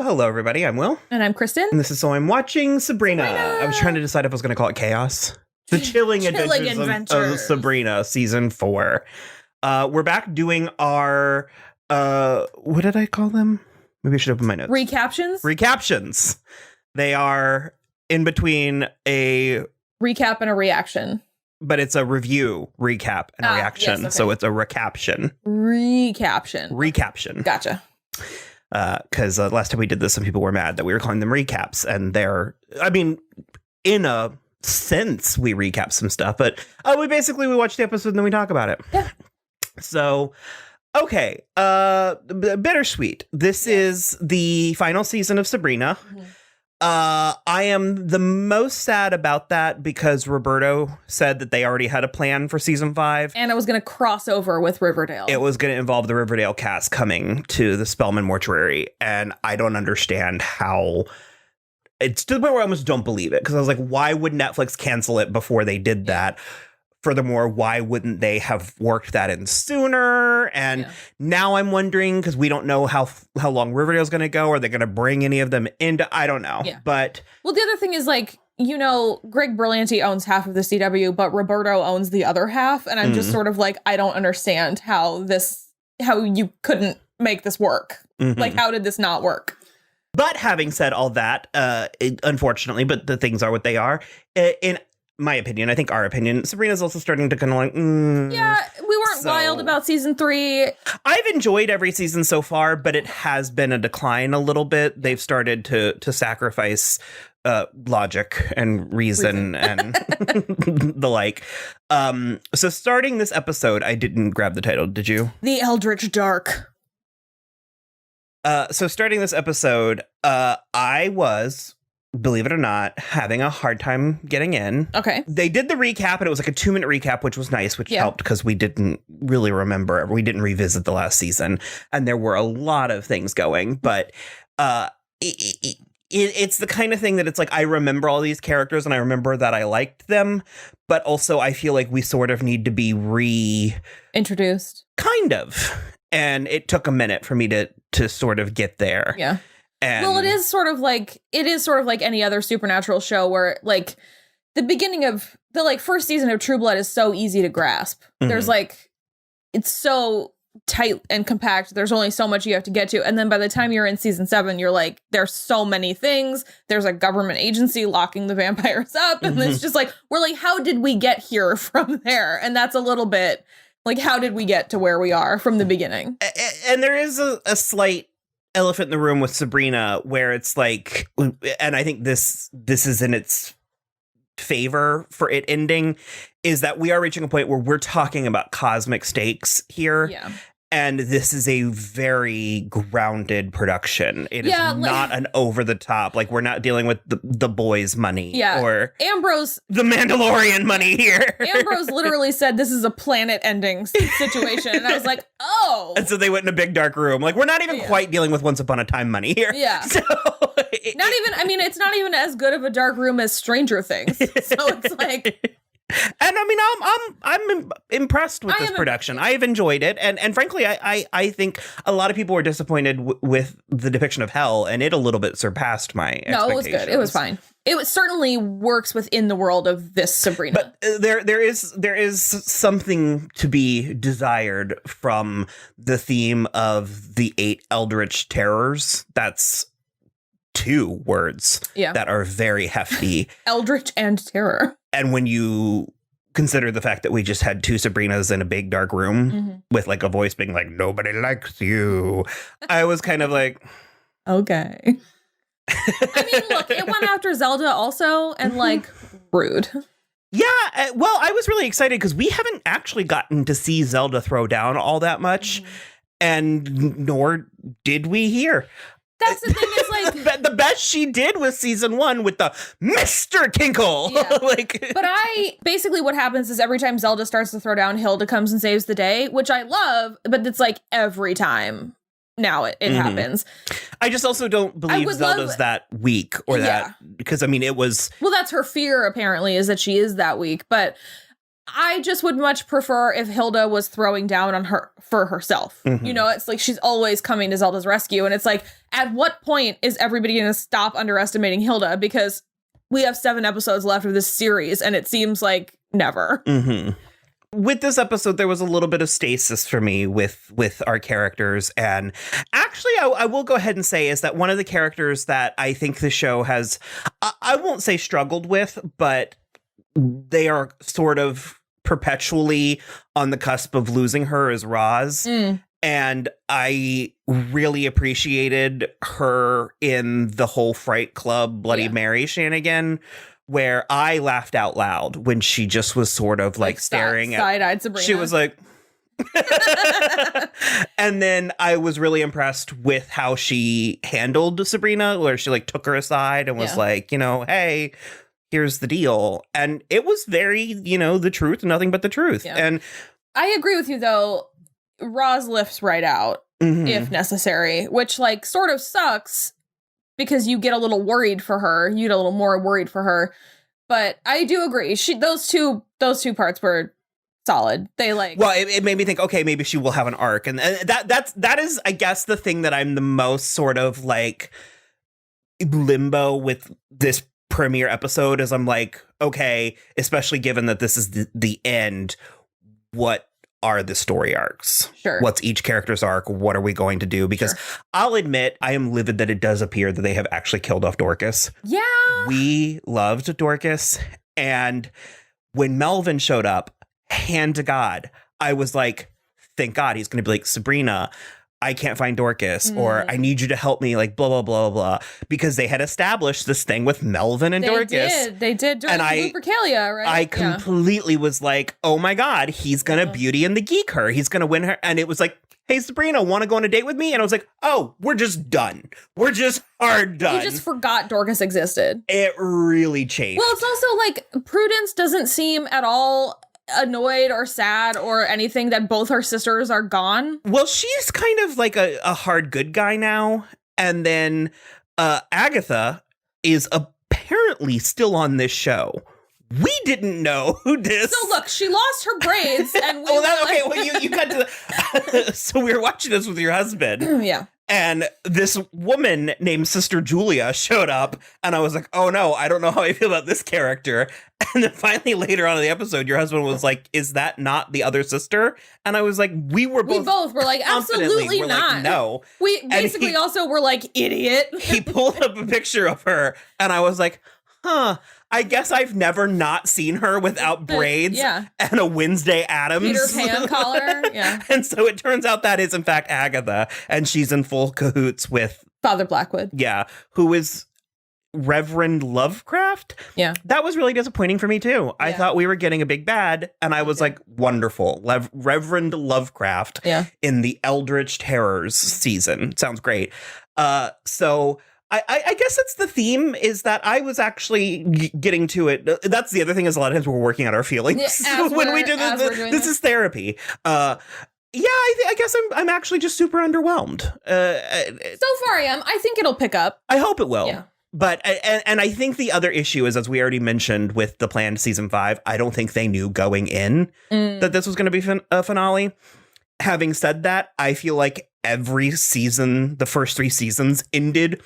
Well, hello, everybody. I'm Will. And I'm Kristen. And this is So I'm Watching Sabrina. I was trying to decide if I was going to call it Chaos. The Chilling Adventures of Sabrina, Season 4. We're back doing our, what did I call them? Maybe I should open my notes. Recaptions. They are in between a... recap and a reaction. But it's a review, recap, and a reaction. Yes, okay. So it's a recaption. Recaption. Gotcha. Because last time we did this, some people were mad that we were calling them recaps. And they're, I mean, in a sense, we recap some stuff. But we watch the episode and then we talk about it. Yeah. So, okay. Bittersweet. This is the final season of Sabrina. Mm-hmm. I am the most sad about that because Roberto said that they already had a plan for season 5. And it was going to cross over with Riverdale. It was going to involve the Riverdale cast coming to the Spellman Mortuary. And I don't understand how. It's to the point where I almost don't believe it. Because I was like, why would Netflix cancel it before they did that? Furthermore, why wouldn't they have worked that in sooner? And now I'm wondering, because we don't know how long Riverdale's going to go. Are they going to bring any of them into? I don't know. Yeah. But well, the other thing is, like, you know, Greg Berlanti owns half of the CW, but Roberto owns the other half. And I'm just sort of like, I don't understand how you couldn't make this work. Mm-hmm. Like, how did this not work? But having said all that, unfortunately, but the things are what they are. In my opinion, I think our opinion, Sabrina's also starting to kind of like, yeah, we weren't wild about season 3. I've enjoyed every season so far, but it has been a decline a little bit. They've started to sacrifice logic and reason and the like. So starting this episode, I didn't grab the title. Did you? The Eldritch Dark. So starting this episode, I was, believe it or not, having a hard time getting in. Okay. They did the recap, and it was like a 2-minute recap, which was nice, which helped because we didn't really remember. We didn't revisit the last season, and there were a lot of things going. But it's the kind of thing that it's like, I remember all these characters, and I remember that I liked them, but also I feel like we sort of need to be introduced. Kind of. And it took a minute for me to sort of get there. Yeah. Well, it is sort of like any other supernatural show where, like, the beginning of the, like, first season of True Blood is so easy to grasp. Mm-hmm. There's, like, it's so tight and compact. There's only so much you have to get to. And then by the time you're in season 7, you're like, there's so many things. There's a government agency locking the vampires up. And it's just like, we're like, how did we get here from there? And that's a little bit like, how did we get to where we are from the beginning? And there is a slight elephant in the room with Sabrina where it's like, and I think this is in its favor for it ending, is that we are reaching a point where we're talking about cosmic stakes here. Yeah. And this is a very grounded production. It is not an over the top. Like, we're not dealing with the boys' money or Ambrose, the Mandalorian money here. Ambrose literally said this is a planet ending situation. And I was like, oh. And so they went in a big dark room. Like, we're not even quite dealing with Once Upon a Time money here. Yeah. So it's not even as good of a dark room as Stranger Things. So it's like. And I mean, I'm impressed with this production. I've enjoyed it. And frankly, I think a lot of people were disappointed with the depiction of hell, and it a little bit surpassed my expectations. No, it was good. It was fine. It certainly works within the world of this Sabrina. But there is something to be desired from the theme of the 8 Eldritch Terrors. That's 2 words that are very hefty. Eldritch and Terror. And when you consider the fact that we just had 2 Sabrinas in a big dark room with, like, a voice being like, nobody likes you, I was kind of like, okay. I mean, look, it went after Zelda also, and, like, rude. Yeah, well, I was really excited because we haven't actually gotten to see Zelda throw down all that much, and nor did we here. That's the thing is, like, the best she did was season 1 with the Mr. Kinkle. Yeah. But basically what happens is every time Zelda starts to throw down, Hilda comes and saves the day, which I love, but it's like every time now it happens. I just also don't believe Zelda's that weak or that, because I mean, it was. Well, that's her fear, apparently, is that she is that weak. But I just would much prefer if Hilda was throwing down on her for herself. Mm-hmm. You know, it's like she's always coming to Zelda's rescue. And it's like, at what point is everybody going to stop underestimating Hilda? Because we have 7 episodes left of this series, and it seems like never. Mm-hmm. With this episode, there was a little bit of stasis for me with our characters. And actually, I will go ahead and say is that one of the characters that I think the show has, I won't say struggled with, but they are sort of perpetually on the cusp of losing her is Roz. And I really appreciated her in the whole Fright Club Bloody Mary shenanigan, where I laughed out loud when she just was sort of like staring at side-eyed Sabrina. She was like, and then I was really impressed with how she handled Sabrina, where she like took her aside and was like, you know, hey, here's the deal. And it was very, you know, the truth, nothing but the truth. Yeah. And I agree with you, though. Roz lifts right out if necessary, which like sort of sucks because you get a little worried for her. You get a little more worried for her. But I do agree. Those two parts were solid. They like, well, it made me think, okay, maybe she will have an arc. And that is, I guess, the thing that I'm the most sort of like limbo with this premiere episode is I'm like, okay, especially given that this is the end, what are the story arcs? Sure. What's each character's arc? What are we going to do? Because I'll admit, I am livid that it does appear that they have actually killed off Dorcas. Yeah. We loved Dorcas. And when Melvin showed up, hand to God, I was like, thank God he's going to be like, Sabrina, I can't find Dorcas, or I need you to help me, like, blah, blah, blah, blah, because they had established this thing with Melvin and Dorcas. They did during Lupercalia, right? I completely was like, oh my God, he's going to Beauty and the Geek her. He's going to win her. And it was like, hey, Sabrina, want to go on a date with me? And I was like, oh, we're just done. We're just hard done. You just forgot Dorcas existed. It really changed. Well, it's also like Prudence doesn't seem at all annoyed or sad or anything that both her sisters are gone. Well, she's kind of like a hard good guy now. And then Agatha is apparently still on this show. We didn't know who this. So look, she lost her braids, and we you got to. So we were watching this with your husband. Yeah. And this woman named Sister Julia showed up, and I was like, oh no, I don't know how I feel about this character. And then finally later on in the episode, your husband was like, is that not the other sister? And I was like, we both were like, absolutely not. Like, no. We basically also were like, idiot. He pulled up a picture of her, and I was like, huh. I guess I've never not seen her without braids and a Wednesday Addams. Peter Pan collar. Yeah. And so it turns out that is, in fact, Agatha. And she's in full cahoots with Father Blackwood. Yeah. Who is Reverend Lovecraft. Yeah. That was really disappointing for me, too. I thought we were getting a big bad. And I was like, wonderful. Reverend Lovecraft in the Eldritch Terrors season. Sounds great. So I guess that's the theme, is that I was actually getting to it. That's the other thing, is a lot of times we're working out our feelings when we do this. This is therapy. I guess I'm actually just super underwhelmed. So far I am. I think it'll pick up. I hope it will. Yeah. But, and I think the other issue is, as we already mentioned with the planned season 5, I don't think they knew going in that this was going to be a finale. Having said that, I feel like every season, the first 3 seasons, ended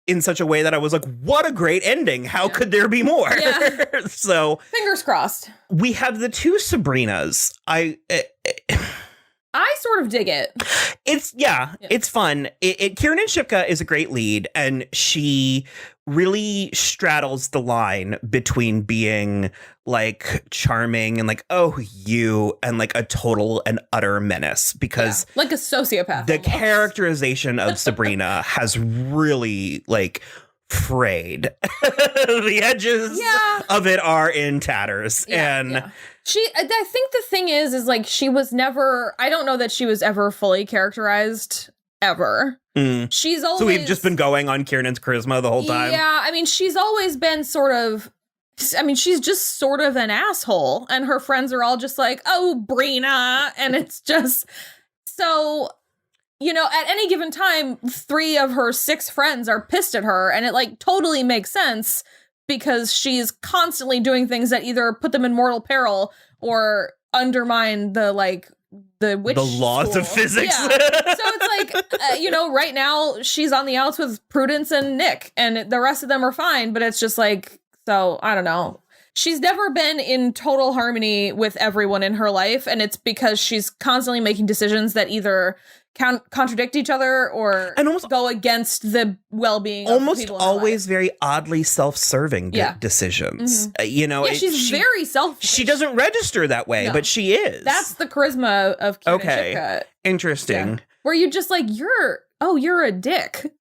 in such a way that I was like, what a great ending. How could there be more? Yeah. So fingers crossed. We have the 2 Sabrinas. I sort of dig it. It's fun. Kiernan Shipka is a great lead, and she really straddles the line between being like charming and like, oh, you, and like a total and utter menace, because like a sociopath. The characterization of Sabrina has really like frayed. The edges of it are in tatters. I think the thing is like, she was never, I don't know that she was ever fully characterized ever. She's always, so we've just been going on Kiernan's charisma the whole time. Yeah, I mean, she's always been she's just sort of an asshole, and her friends are all just like, oh, Brina, and it's just so, you know, at any given time, 3 of her 6 friends are pissed at her, and it like totally makes sense. because she's constantly doing things that either put them in mortal peril or undermine the witch the laws school. of physics. Yeah. So it's like, right now she's on the outs with Prudence and Nick, and the rest of them are fine. But it's just like, so I don't know. She's never been in total harmony with everyone in her life, and it's because she's constantly making decisions that either contradict each other or go against the well-being of people in her always life. Very oddly self-serving decisions. Mm-hmm. She's very selfish. She doesn't register that way, but she is. That's the charisma of Kieran Shipka. Interesting. Yeah. Where you just like, you're a dick.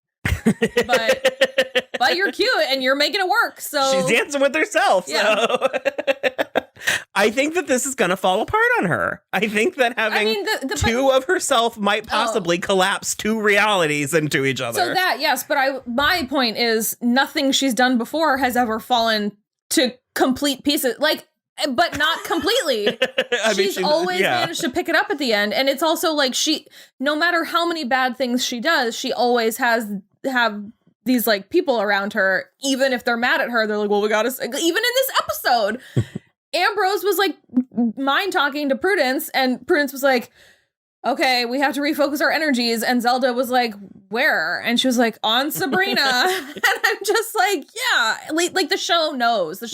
but you're cute and you're making it work. So she's dancing with herself. Yeah. So I think that this is going to fall apart on her. I think that having two of herself might possibly collapse two realities into each other. So that, yes, but my point is nothing she's done before has ever fallen to complete pieces. Like, but not completely. She's always managed to pick it up at the end. And it's also like no matter how many bad things she does, she always have these like people around her. Even if they're mad at her, they're like, well, we gotta, even in this episode, Ambrose was like mind talking to Prudence, and Prudence was like, okay, we have to refocus our energies. And Zelda was like, where? And she was like, on Sabrina. And I'm just like, yeah, like the show knows. The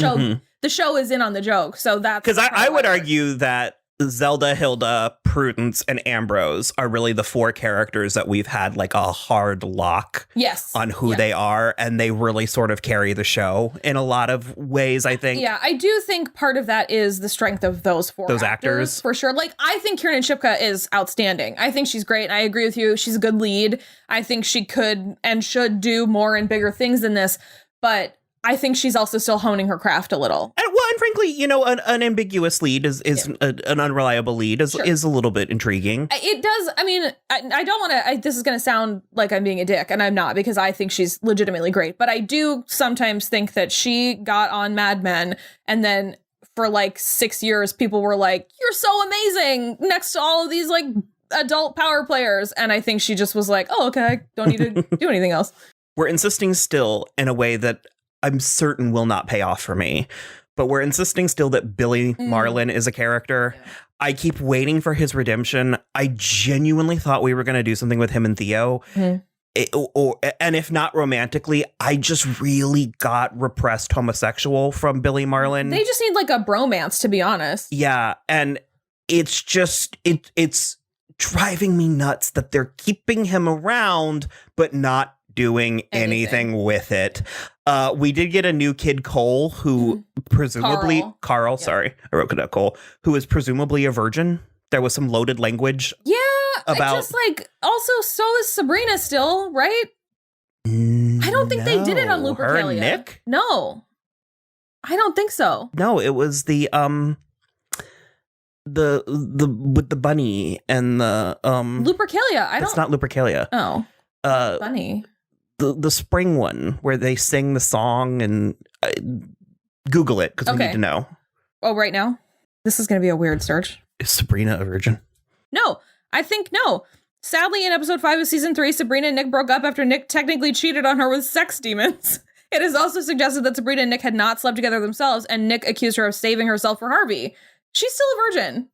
show is in on the joke. So that's because I would argue that Zelda, Hilda, Prudence, and Ambrose are really the four characters that we've had like a hard lock on who they are, and they really sort of carry the show in a lot of ways, I think. Yeah, I do think part of that is the strength of those actors. For sure. Like, I think Kieran Shipka is outstanding. I think she's great, and I agree with you. She's a good lead. I think she could and should do more and bigger things than this, but I think she's also still honing her craft a little. And frankly, an ambiguous lead an unreliable lead is a little bit intriguing. It does. I mean, I don't want to, this is going to sound like I'm being a dick, and I'm not, because I think she's legitimately great. But I do sometimes think that she got on Mad Men, and then for like 6 years, people were like, you're so amazing next to all of these like adult power players. And I think she just was like, oh, okay, I don't need to do anything else. We're insisting still in a way that I'm certain will not pay off for me, but we're insisting still that Billy Marlon is a character. Yeah. I keep waiting for his redemption. I genuinely thought we were going to do something with him and Theo. And if not romantically, I just really got repressed homosexual from Billy Marlon. They just need like a bromance, to be honest. Yeah. And it's just, it's driving me nuts that they're keeping him around, but not doing anything with it. We did get a new kid, Cole, who presumably Carl, sorry, I wrote that Cole, who is presumably a virgin. There was some loaded language. Yeah, about just like also so is Sabrina still, right? I don't think they did it on Lupercalia. Nick? No, I don't think so. No, it was the with the bunny and the Lupercalia. It's not Lupercalia. Oh, bunny. The spring one where they sing the song, and Google it because we need to know. Oh, right now? This is going to be a weird search. Is Sabrina a virgin? No, I think no. Sadly, in episode 5 of season 3, Sabrina and Nick broke up after Nick technically cheated on her with sex demons. It is also suggested that Sabrina and Nick had not slept together themselves, and Nick accused her of saving herself for Harvey. She's still a virgin.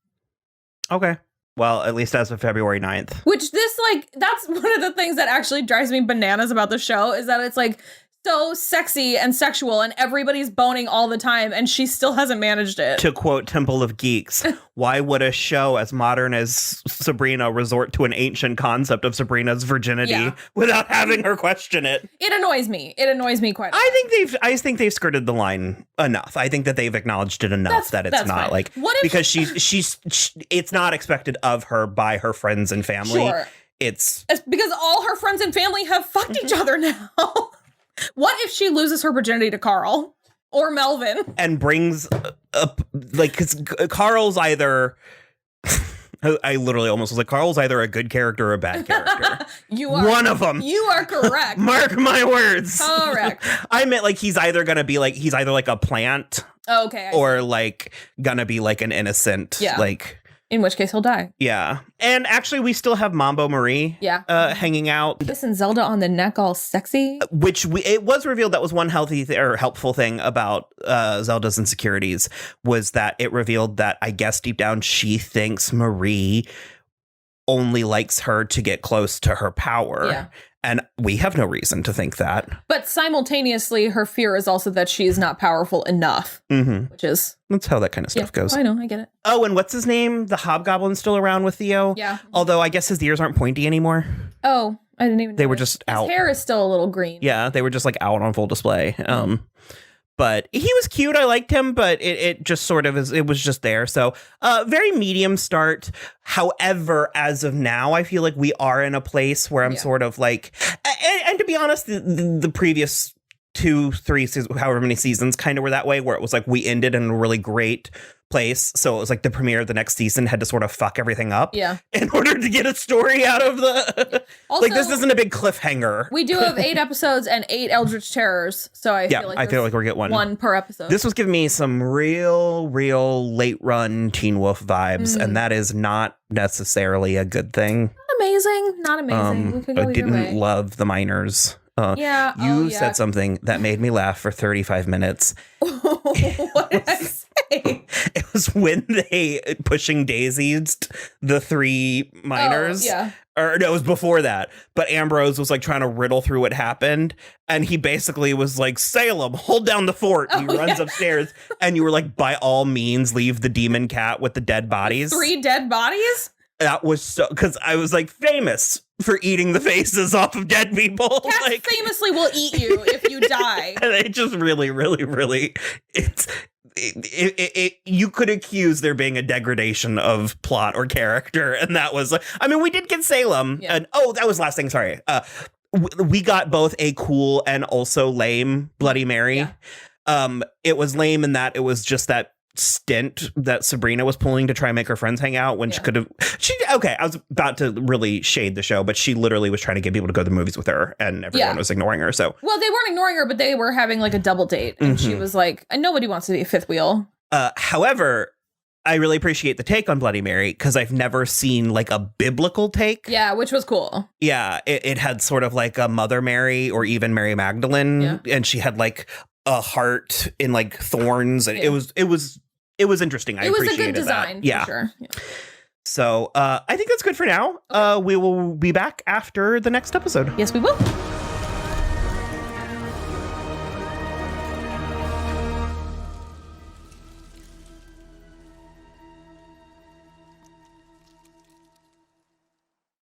Okay. Well, at least as of February 9th. Which that's one of the things that actually drives me bananas about the show, is that it's like so sexy and sexual and everybody's boning all the time, and she still hasn't managed it. To quote Temple of Geeks, why would a show as modern as Sabrina resort to an ancient concept of Sabrina's virginity without having her question it? It annoys me. It annoys me quite a lot. I think they've skirted the line enough. I think that they've acknowledged it enough that it's not fine. Like, because it's not expected of her by her friends and family. Sure. It's because all her friends and family have fucked each other now. What if she loses her virginity to Carl or Melvin and brings up because Carl's either I literally almost was like, Carl's either a good character or a bad character. You are one of them. You are correct. Mark my words. Correct. I meant like he's either like a plant, okay, or like gonna be like an innocent, like In which case he'll die. Yeah. And actually, we still have Mambo Marie hanging out. Kissing Zelda on the neck all sexy. Which it was revealed that was one or helpful thing about Zelda's insecurities was that it revealed that I guess deep down she thinks Marie only likes her to get close to her power. Yeah. And we have no reason to think that. But simultaneously, her fear is also that she is not powerful enough, which is... That's how that kind of stuff goes. I know, I get it. Oh, and what's his name? The Hobgoblin's still around with Theo? Yeah. Although I guess his ears aren't pointy anymore. Oh, I didn't even know. They were just out. His hair is still a little green. Yeah, they were just like out on full display. But he was cute. I liked him, but it just sort of it was just there. So very medium start. However, as of now, I feel like we are in a place where I'm sort of like, and to be honest, the previous 2, 3 seasons, however many seasons kind of were that way, where it was like we ended in a really great place. So it was like the premiere of the next season had to sort of fuck everything up in order to get a story out of the also, like this isn't a big cliffhanger. We do have 8 episodes and 8 Eldritch Terrors. So I feel like we're getting one per episode. This was giving me some real late run Teen Wolf vibes, and that is not necessarily a good thing. Not amazing. We could go I didn't love the miners. You said something that made me laugh for 35 minutes. What did I say? It was when they pushing daisies the 3 miners. Or no, it was before that. But Ambrose was like trying to riddle through what happened. And he basically was like, Salem, hold down the fort. And he runs upstairs. And you were like, by all means, leave the demon cat with the dead bodies. 3 dead bodies? That was so, because I was like famous for eating the faces off of dead people. Cats like, famously will eat you if you die. And it just really, you could accuse there being a degradation of plot or character. And that was, I mean, we did get Salem. And that was last thing. Sorry. We got both a cool and also lame Bloody Mary. It was lame in that it was just that stint that Sabrina was pulling to try and make her friends hang out when I was about to really shade the show, but she literally was trying to get people to go to the movies with her and everyone was ignoring her. So well, they weren't ignoring her, but they were having like a double date and she was like, nobody wants to be a fifth wheel. However, I really appreciate the take on Bloody Mary because I've never seen like a biblical take. Yeah, which was cool. Yeah, it had sort of like a Mother Mary or even Mary Magdalene, and she had like a heart in like thorns, and it was interesting. I appreciated a good design. That. For sure. Yeah. So I think that's good for now. We will be back after the next episode. Yes, we will.